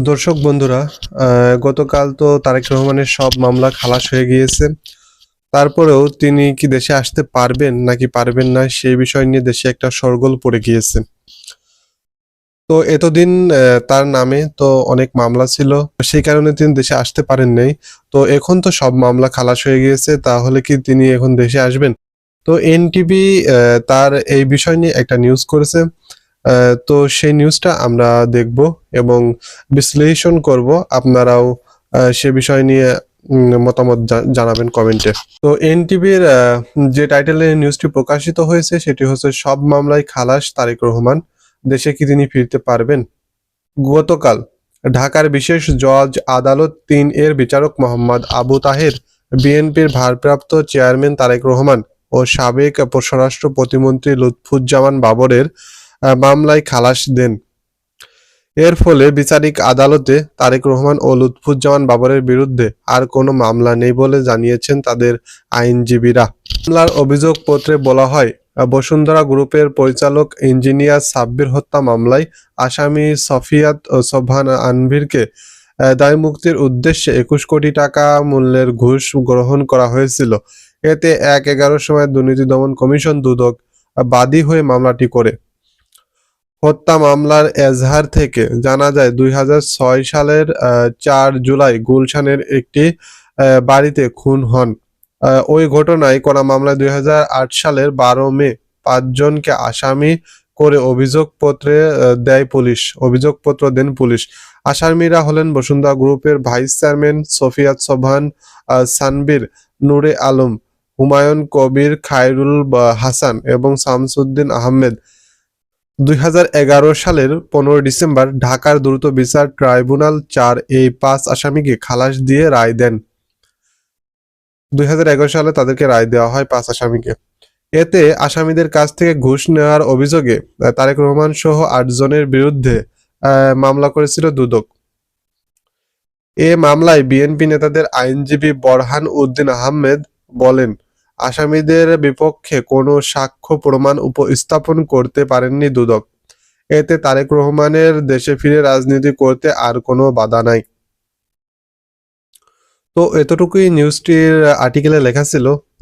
দর্শক বন্ধুরা, গতকাল তো তারেক রহমানের সব মামলা খালাস হয়ে গিয়েছে। তারপরেও তিনি কি দেশে আসতে পারবেন নাকি পারবেন না সেই বিষয় নিয়ে দেশে একটা শোরগোল পড়ে গিয়েছে। তো এতদিন তার নামে তো অনেক মামলা ছিল, সেই কারণে তিনি দেশে আসতে পারেন নাই। তো এখন তো সব মামলা খালাস হয়ে গিয়েছে, তাহলে কি তিনি এখন দেশে আসবেন? তো এনটিভি তার এই বিষয় নিয়ে একটা নিউজ করেছে। তো সেই নিউজটা আমরা দেখব এবং বিশ্লেষণ করব। আপনারাও সে বিষয় নিয়ে মতামত জানাবেন কমেন্টে। তো এনটিভির যে টাইটেলে নিউজটি প্রকাশিত হয়েছে সেটি হচ্ছে সব মামলায় খালাস তারেক রহমান, দেশে কি তিনি ফিরতে পারবেন? গতকাল ঢাকার বিশেষ জজ আদালত ৩ এর বিচারক মোহাম্মদ আবু তাহের, বিএনপির ভারপ্রাপ্ত চেয়ারম্যান তারেক রহমান ও সাবেক স্বরাষ্ট্র প্রতিমন্ত্রী লুৎফুজ্জামান বাবরের মামলায় খালাস দেন। এর ফলে বিচারিক আদালতে তারেক রহমান ও লুৎফুজ্জামান বাবরের বিরুদ্ধে আর কোনো মামলা নেই বলে জানিয়েছেন তাদের আইনজীবীরা। মামলার অভিযোগপত্রে বলা হয়, বসুন্ধরা গ্রুপের পরিচালক ইঞ্জিনিয়ার সাব্বির হত্যা মামলায় আসামি সফিয়াত ও সোবহান আনভীরকে দায়মুক্তির উদ্দেশ্যে ২১ কোটি টাকা মূল্যের ঘুষ গ্রহণ করা হয়েছিল। এতে ১/১১ সময় দুর্নীতি দমন কমিশন দুদক বাদী হয়ে মামলাটি করে। হত্যা মামলার এজাহার থেকে জানা যায় ২০০৬ সালের ৪ জুলাই গুলশানের একটি বাড়িতে খুন হন। ওই ঘটনায় করা মামলায় ২০০৮ সালের ১২ মে ৫ জনকে আসামি করে অভিযোগপত্র দেন পুলিশ। আসামিরা হলেন বসুন্ধরা গ্রুপের ভাইস চেয়ারম্যান সফিয়াত সোবহান, সানবীর, নূরে আলম, হুমায়ুন কবির, খায়রুল হাসান এবং শামসুদ্দিন আহমেদ। ২০১১ সালের ১৫ ডিসেম্বর ঢাকার দ্রুত বিচার ট্রাইব্যুনাল ৪ এই ৫ আসামিকে খালাস দিয়ে রায় দেন। ২০১১ সালে তাদেরকে রায় দেওয়া হয় ৫ আসামিকে। এতে আসামিদের কাছ থেকে ঘুষ নেওয়ার অভিযোগে তারেক রহমান সহ ৮ জনের বিরুদ্ধে মামলা করেছিল দুদক। এ মামলায় বিএনপি নেতাদের আইনজীবী বরহান উদ্দিন আহমেদ বলেন, আসামিদের বিপক্ষে কোনো সাক্ষ্য প্রমাণ উপস্থাপন করতে পারেননি দুদক। এতে তারেক রহমানের দেশে ফিরে রাজনীতি করতে আর কোনো বাধা নাই। তো এতটুকুই নিউজটির আর্টিকেলে লেখা ছিল।